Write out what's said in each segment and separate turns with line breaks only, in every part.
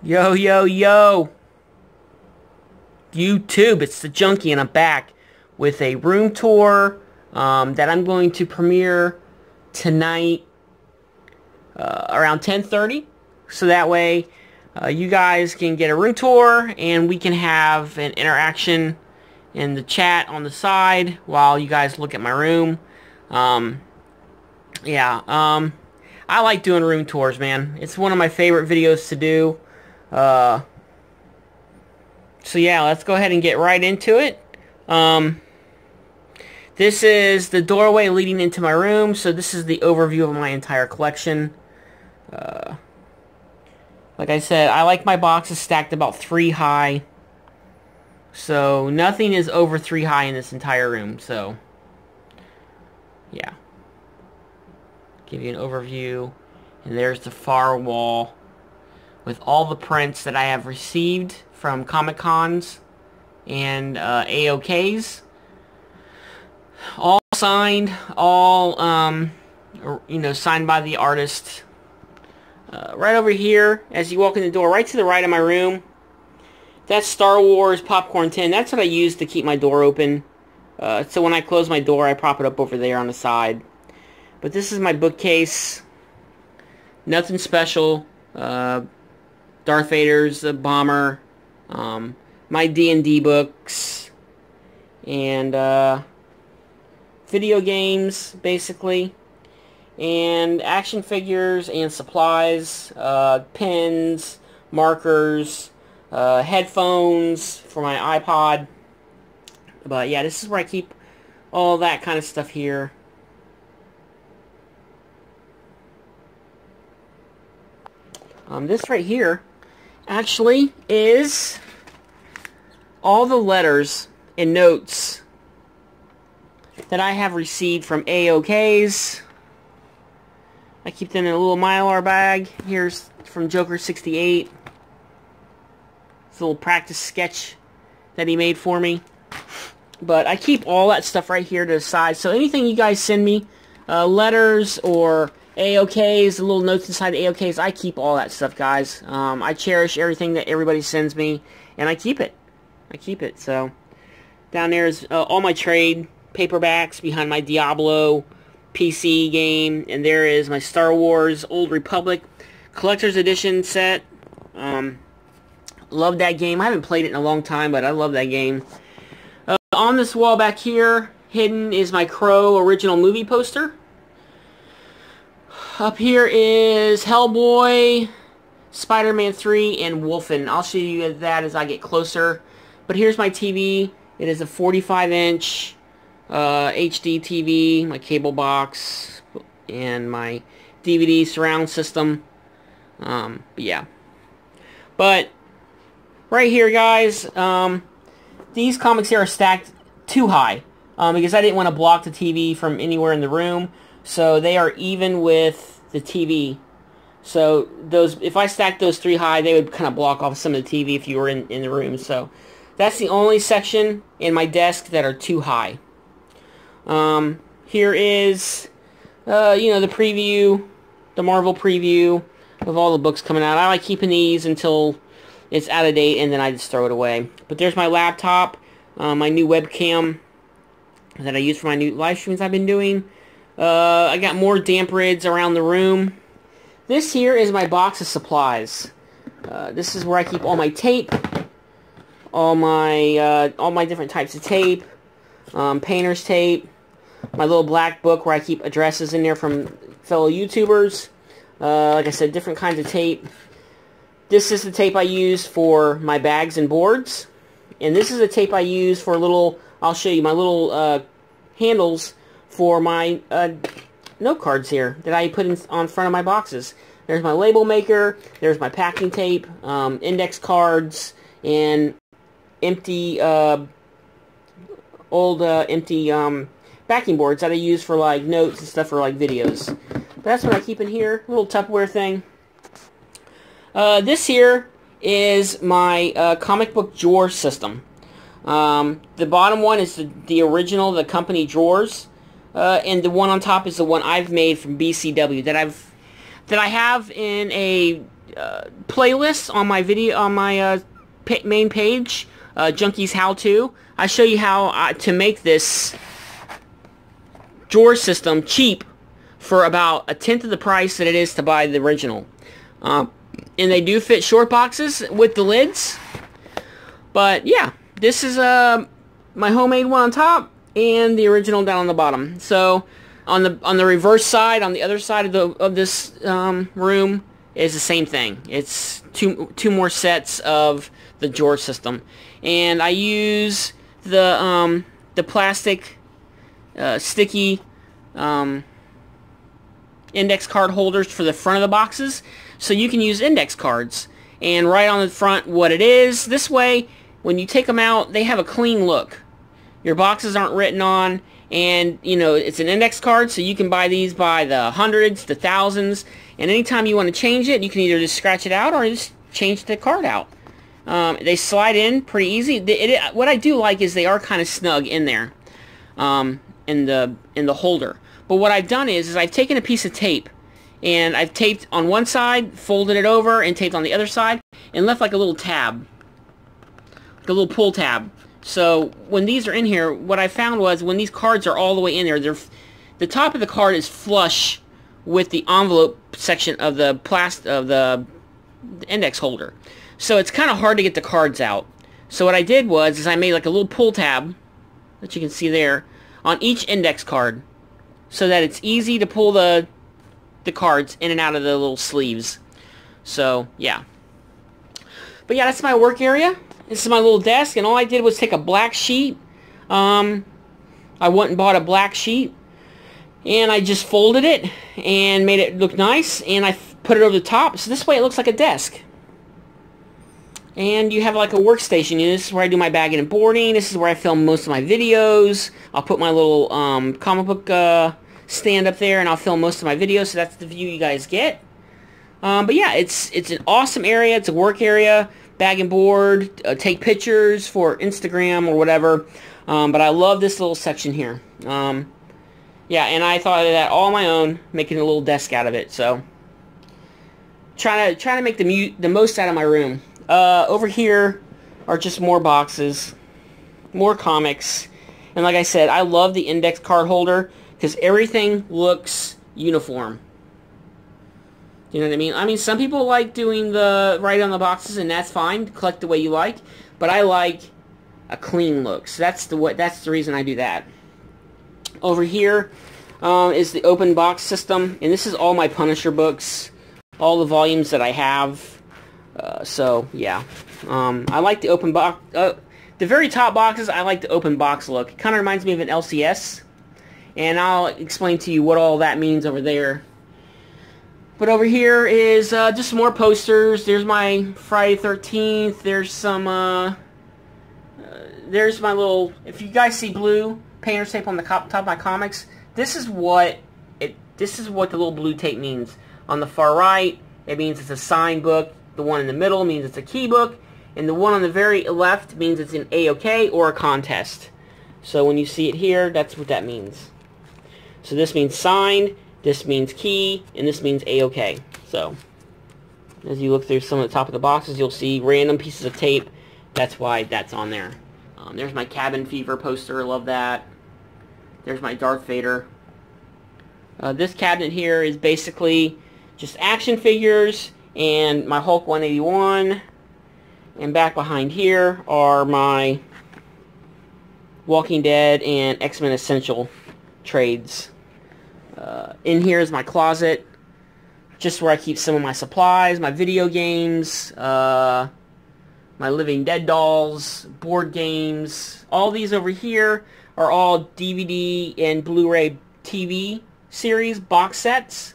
Yo, yo, yo! YouTube, it's the Junkie, and I'm back with a room tour that I'm going to premiere tonight around 10:30. So that way you guys can get a room tour and we can have an interaction in the chat on the side while you guys look at my room. I like doing room tours, man. It's one of my favorite videos to do. So yeah, let's go ahead and get right into it. This is the doorway leading into my room, so this is the overview of my entire collection. Like I said, I like my boxes stacked about 3 high. So nothing is over 3 high in this entire room, so yeah. Give you an overview, and there's the far wall with all the prints that I have received from Comic Cons and AOKs. All signed, all signed by the artist. Right over here, as you walk in the door, right to the right of my room, that's Star Wars popcorn tin. That's what I use to keep my door open. So when I close my door, I prop it up over there on the side. But this is my bookcase. Nothing special. Darth Vader's a bomber. My D&D books. And video games, basically. And action figures and supplies. Pens, markers, headphones for my iPod. But yeah, this is where I keep all that kind of stuff here. This right here actually is all the letters and notes that I have received from AOKs. I keep them in a little Mylar bag. Here's from Joker68. It's a little practice sketch that he made for me. But I keep all that stuff right here to the side. So anything you guys send me, letters or AOKs, the little notes inside the AOKs, I keep all that stuff, guys. I cherish everything that everybody sends me, and I keep it. So down there is all my trade paperbacks behind my Diablo PC game, and there is my Star Wars Old Republic Collector's Edition set. Love that game. I haven't played it in a long time, but I love that game. On this wall back here, hidden, is my Crow original movie poster. Up here is Hellboy, Spider-Man 3, and Wolfen. I'll show you that as I get closer. But here's my TV. It is a 45-inch HD TV, my cable box, and my DVD surround system. Yeah. But right here, guys, these comics here are stacked too high because I didn't want to block the TV from anywhere in the room. So they are even with the TV. So those, if I stacked those 3 high, they would kind of block off some of the TV if you were in the room. So that's the only section in my desk that are too high. Here is, the preview, the Marvel preview of all the books coming out. I like keeping these until it's out of date, and then I just throw it away. But there's my laptop, my new webcam that I use for my new live streams I've been doing. I got more damp rids around the room. This here is my box of supplies. This is where I keep all my tape, all my different types of tape, painter's tape, my little black book where I keep addresses in there from fellow YouTubers. Like I said, different kinds of tape. This is the tape I use for my bags and boards. And this is the tape I use for I'll show you my little handles for my note cards here that I put on front of my boxes. There's my label maker, there's my packing tape, index cards, and empty, old empty backing boards that I use for like notes and stuff for like videos. But that's what I keep in here, little Tupperware thing. This here is my comic book drawer system. The bottom one is the original, the company drawers. And the one on top is the one I've made from BCW that I have in a playlists on my main page, Junkies How To. I show you how to make this drawer system cheap for about 1/10 of the price that it is to buy the original. And they do fit short boxes with the lids. But yeah, this is my homemade one on top and the original down on the bottom. So on the reverse side, on the other side of this room, is the same thing. It's two more sets of the drawer system, and I use the plastic sticky index card holders for the front of the boxes, so you can use index cards. And right on the front, what it is. This way, when you take them out, they have a clean look. Your boxes aren't written on, and you know it's an index card, so you can buy these by the hundreds, the thousands, and anytime you want to change it, you can either just scratch it out or just change the card out. They slide in pretty easy. What I do like is they are kind of snug in there, in the holder. But what I've done is I've taken a piece of tape and I've taped on one side, folded it over, and taped on the other side, and left like a little tab, like a little pull tab. So when these are in here, what I found was when these cards are all the way in there, the top of the card is flush with the envelope section of the index holder. So it's kind of hard to get the cards out. So what I did was I made like a little pull tab that you can see there on each index card, so that it's easy to pull the cards in and out of the little sleeves. So yeah. But yeah, that's my work area. This is my little desk, and all I did was take a black sheet. I went and bought a black sheet, and I just folded it and made it look nice, and I put it over the top, so this way it looks like a desk. And you have like a workstation. This is where I do my bagging and boarding. This is where I film most of my videos. I'll put my little comic book stand up there, and I'll film most of my videos, so that's the view you guys get. But yeah, it's an awesome area. It's a work area. Bag and board, take pictures for Instagram or whatever. But I love this little section here. Yeah, and I thought of that all on my own, making a little desk out of it. So trying to make the most out of my room. Over here are just more boxes, more comics, and like I said, I love the index card holder because everything looks uniform. You know what I mean? I mean, some people like doing the write on the boxes, and that's fine. Collect the way you like, but I like a clean look. So that's the reason I do that. Over here is the open box system, and this is all my Punisher books, all the volumes that I have. So yeah, I like the open box. The very top boxes, I like the open box look. It kind of reminds me of an LCS, and I'll explain to you what all that means over there. But over here is just more posters. There's my Friday 13th. There's some. There's my little. If you guys see blue painter's tape on the top of my comics, this is what the little blue tape means. On the far right, it means it's a signed book. The one in the middle means it's a key book, and the one on the very left means it's an A-OK or a contest. So when you see it here, that's what that means. So this means signed, this means key, and this means A-OK. So as you look through some of the top of the boxes, you'll see random pieces of tape. That's why that's on there. There's my Cabin Fever poster. Love that. There's my Darth Vader. This cabinet here is basically just action figures and my Hulk 181, and back behind here are my Walking Dead and X-Men Essential trades. In here is my closet, just where I keep some of my supplies, my video games, my Living Dead dolls, board games. All these over here are all DVD and Blu-ray TV series box sets.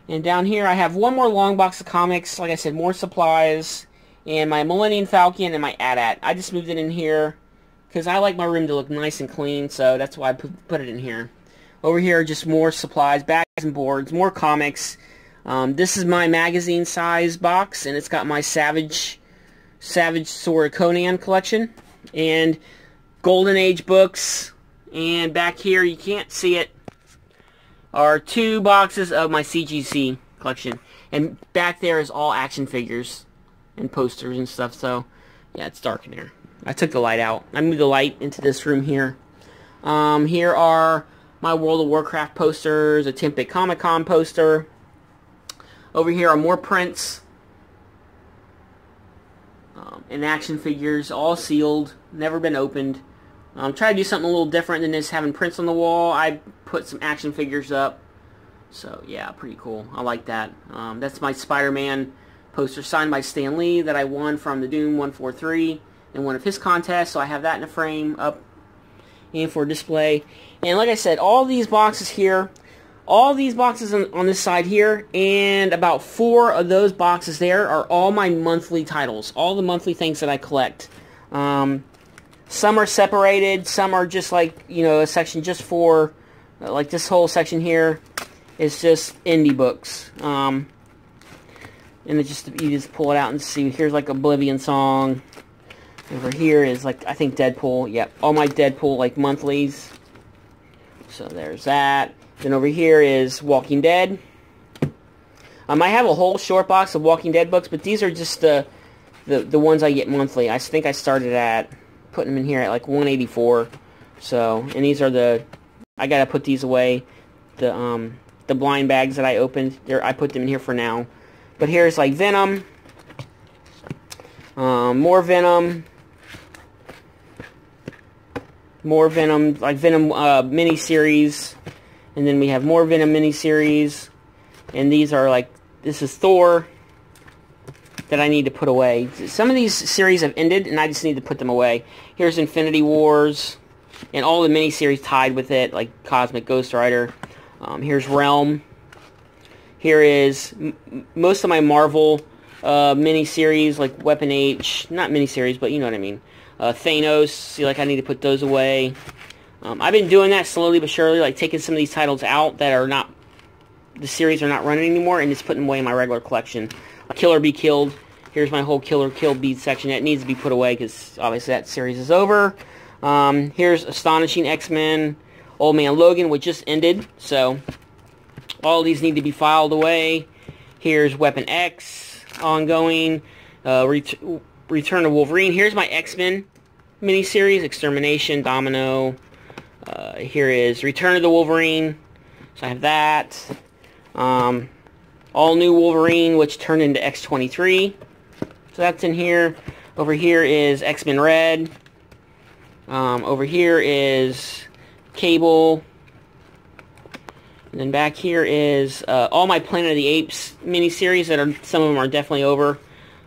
And down here I have one more long box of comics, like I said, more supplies, and my Millennium Falcon and my AT-AT. I just moved it in here because I like my room to look nice and clean, so that's why I put it in here. Over here are just more supplies, bags and boards, more comics. This is my magazine size box, and it's got my Savage Sword Conan collection, and Golden Age books, and back here, you can't see it, are 2 boxes of my CGC collection. And back there is all action figures and posters and stuff. So, yeah, it's dark in there. I took the light out. I moved the light into this room here. Here are my World of Warcraft posters, a 10th Comic-Con poster. Over here are more prints and action figures, all sealed, never been opened. Try to do something a little different than just having prints on the wall. I put some action figures up. So, yeah, pretty cool. I like that. That's my Spider-Man poster signed by Stan Lee that I won from the Doom 143 in one of his contests. So I have that in a frame up and for display. And like I said, all these boxes here, all these boxes on this side here, and about 4 of those boxes there are all my monthly titles, all the monthly things that I collect. Some are separated, some are just like, you know, a section just for, like this whole section here is just indie books. And it just, you just pull it out and see, here's like Oblivion Song. Over here is like, I think Deadpool, yep, all my Deadpool like monthlies. So there's that. Then over here is Walking Dead. I have a whole short box of Walking Dead books, but these are just the ones I get monthly. I think I started at putting them in here at like 184. So, and these are I gotta put these away. The blind bags that I opened, I put them in here for now. But here's like Venom, more Venom, like Venom miniseries. And then we have more Venom miniseries. And these are like, this is Thor that I need to put away. Some of these series have ended, and I just need to put them away. Here's Infinity Wars, and all the miniseries tied with it, like Cosmic Ghost Rider. Here's Realm. Here is most of my Marvel miniseries, like Weapon H. Not miniseries, but you know what I mean. Thanos. See, like I need to put those away. I've been doing that slowly but surely, like taking some of these titles out that are not, the series are not running anymore, and just putting them away in my regular collection. Kill or Be Killed. Here's my whole Kill or Kill Be section. That needs to be put away because obviously that series is over. Here's Astonishing X-Men, Old Man Logan, which just ended, so all of these need to be filed away. Here's Weapon X, ongoing. Return of Wolverine. Here's my X-Men miniseries, Extermination, Domino. Here is Return of the Wolverine. So I have that. All New Wolverine, which turned into X-23. So that's in here. Over here is X-Men Red. Over here is Cable. And then back here is all my Planet of the Apes miniseries that are, some of them are definitely over.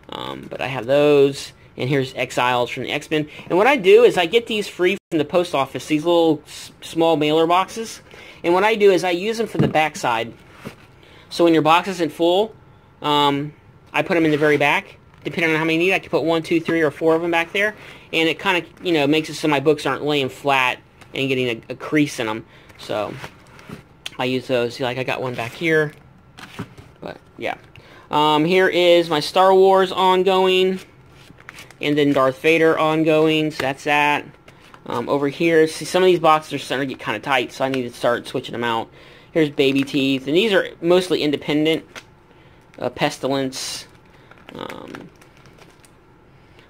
But I have those. And here's Exiles from the X-Men. And what I do is I get these free from the post office, these little small mailer boxes. And what I do is I use them for the back side. So when your box isn't full, I put them in the very back. Depending on how many you need, I can put 1, 2, 3, or 4 of them back there. And it kind of, you know, makes it so my books aren't laying flat and getting a crease in them. So I use those. See, like I got one back here. But, yeah. Here is my Star Wars ongoing. And then Darth Vader ongoing, so that's that. Over here, see, some of these boxes are starting to get kind of tight, so I need to start switching them out. Here's Baby Teeth, and these are mostly independent. Pestilence,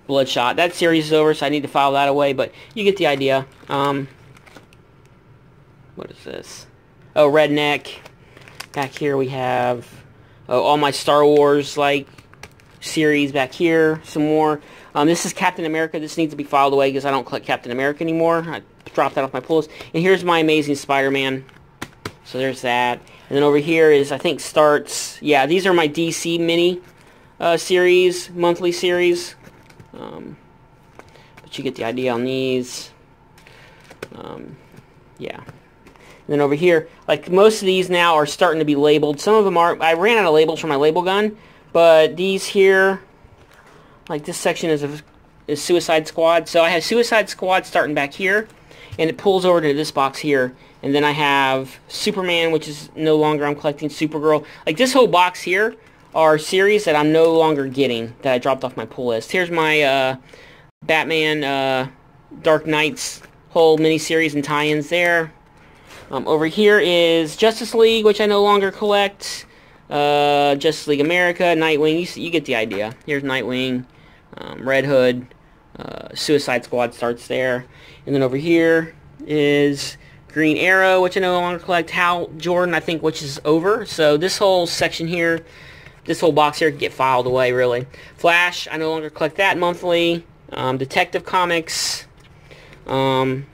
Bloodshot. That series is over, so I need to file that away, but you get the idea. What is this? Oh, Redneck. Back here we have all my Star Wars, like, series back here. Some more. This is Captain America. This needs to be filed away because I don't collect Captain America anymore. I dropped that off my pull list. And here's my Amazing Spider-Man. So there's that. And then over here is, I think, starts... Yeah, these are my DC mini series, monthly series. But you get the idea on these. Yeah. And then over here, like, most of these now are starting to be labeled. Some of them are... I ran out of labels for my label gun. But these here... Like this section is Suicide Squad. So I have Suicide Squad starting back here. And it pulls over to this box here. And then I have Superman, which is no longer, I'm collecting Supergirl. Like this whole box here are series that I'm no longer getting. That I dropped off my pull list. Here's my Batman Dark Knights whole miniseries and tie-ins there. Over here is Justice League, which I no longer collect. Justice League America, Nightwing. You get the idea. Here's Nightwing, Red Hood, Suicide Squad starts there. And then over here is Green Arrow, which I no longer collect. Hal Jordan, I think, which is over. So this whole section here, this whole box here can get filed away, really. Flash, I no longer collect that monthly. Detective Comics, Deathstroke.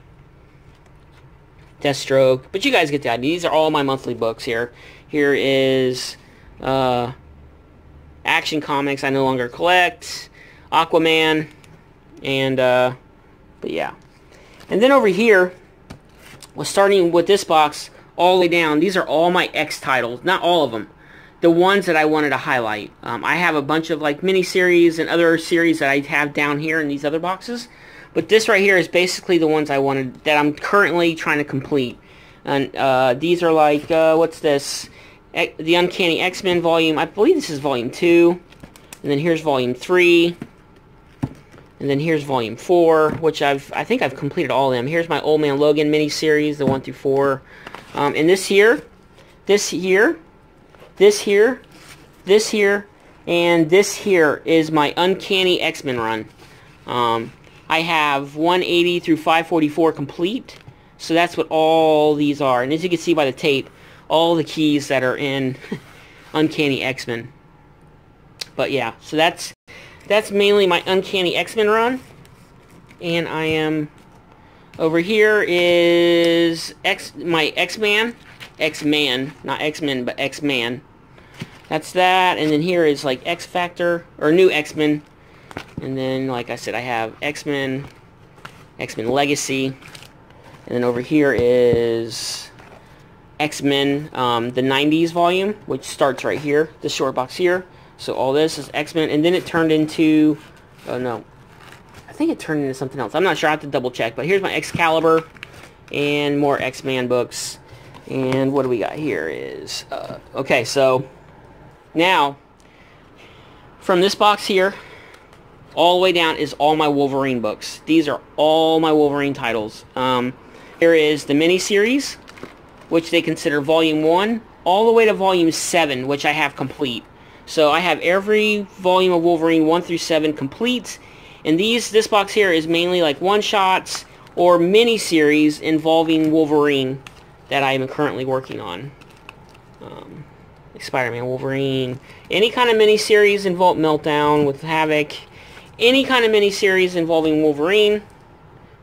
But you guys get the idea. These are all my monthly books here. Here is Action Comics, I no longer collect. Aquaman, and, but yeah. And then over here, starting with this box all the way down, these are all my X titles. Not all of them. The ones that I wanted to highlight. I have a bunch of like mini-series and other series that I have down here in these other boxes. But this right here is basically the ones I wanted, that I'm currently trying to complete. And these are like, what's this? The Uncanny X-Men volume. I believe this is volume 2. And then here's volume 3. And then here's volume 4, which I think I've completed all of them. Here's my Old Man Logan mini-series, the 1 through 4. And this here, and this here is my Uncanny X-Men run. I have 180 through 544 complete, so that's what all these are. And as you can see by the tape, all the keys that are in Uncanny X-Men. But yeah, so that's mainly my Uncanny X-Men run. And I am, over here is my X-Man, not X-Men, but X-Man. That's that, and then here is like X Factor, or New X-Men. And then, like I said, I have X-Men, X-Men Legacy. And then over here is X-Men, the 90s volume, which starts right here, the short box here. So all this is X-Men, and then it turned into, oh no, I think it turned into something else. I'm not sure, I have to double check. But here's my Excalibur, and more X-Men books. And what do we got here is, okay, so now, from this box here, all the way down is all my Wolverine books. These are all my Wolverine titles. There is the miniseries, which they consider Volume 1, all the way to Volume 7, which I have complete. So I have every volume of Wolverine 1 through 7 complete. And this box here is mainly like one-shots or miniseries involving Wolverine that I am currently working on. Spider-Man, Wolverine, any kind of miniseries involved, Meltdown with Havoc, any kind of miniseries involving Wolverine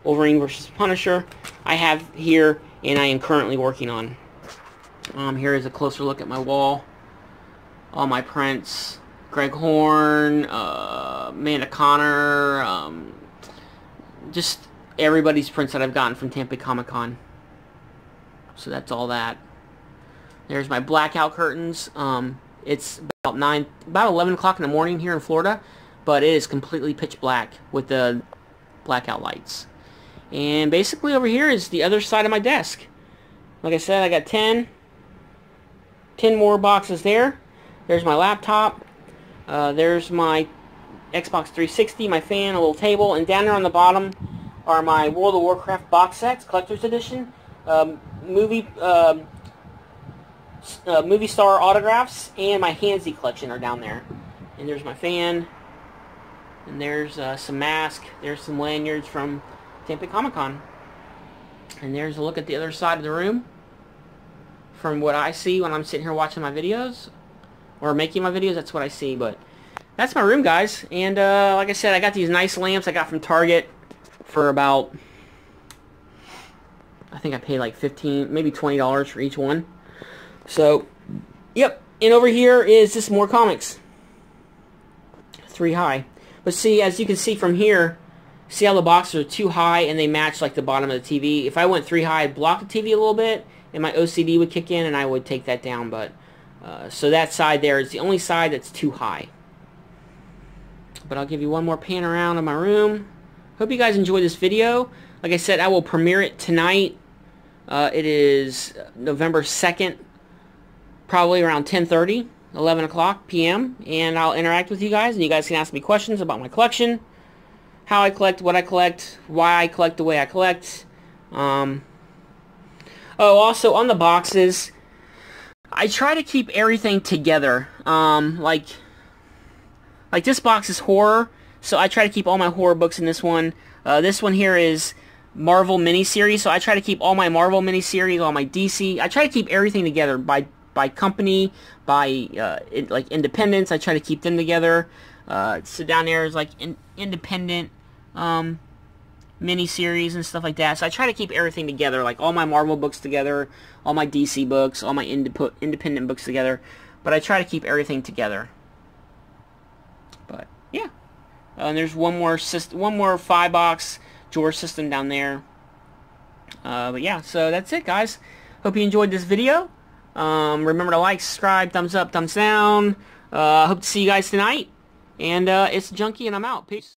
versus Punisher, I have here, and I am currently working on. Here is a closer look at my wall. All my prints, Greg Horn, Amanda Connor, just everybody's prints that I've gotten from Tampa Comic Con. So that's all that. There's my blackout curtains. It's about 11 o'clock in the morning here in Florida, but it is completely pitch black with the blackout lights. And basically over here is the other side of my desk. Like I said, I got 10 more boxes there. There's my laptop. There's my Xbox 360, my fan, a little table, and down there on the bottom are my World of Warcraft box sets, collector's edition, movie star autographs, and my Handsy collection are down there. And there's my fan, and there's some masks, there's some lanyards from Tampa Comic Con. And there's a look at the other side of the room from what I see when I'm sitting here watching my videos, or making my videos. That's what I see. But that's my room, guys. And like I said, I got these nice lamps I got from Target for about, I think I paid like $15, maybe $20 for each one. So, yep. And over here is just more comics. 3 high. But see, as you can see from here, see how the boxes are 2 high and they match like the bottom of the TV. If I went 3 high, I'd block the TV a little bit, and my OCD would kick in and I would take that down. But so that side there is the only side that's 2 high. But I'll give you one more pan around of my room. Hope you guys enjoyed this video. Like I said, I will premiere it tonight. It is November 2nd, probably around 10:30, 11 o'clock p.m. And I'll interact with you guys, and you guys can ask me questions about my collection, how I collect, what I collect, why I collect the way I collect. Oh, also on the boxes, I try to keep everything together. Like this box is horror, so I try to keep all my horror books in this one. This one here is Marvel miniseries, so I try to keep all my Marvel miniseries, all my DC. I try to keep everything together by company, by like independence. I try to keep them together. So down there is like independent miniseries and stuff like that. So I try to keep everything together, like all my Marvel books together, all my DC books, all my independent books together. But I try to keep everything together. But yeah, and there's one more 5-box drawer system down there. But yeah, so that's it, guys. Hope you enjoyed this video. Remember to like, subscribe, thumbs up, thumbs down. Hope to see you guys tonight. And it's Junkie, and I'm out. Peace.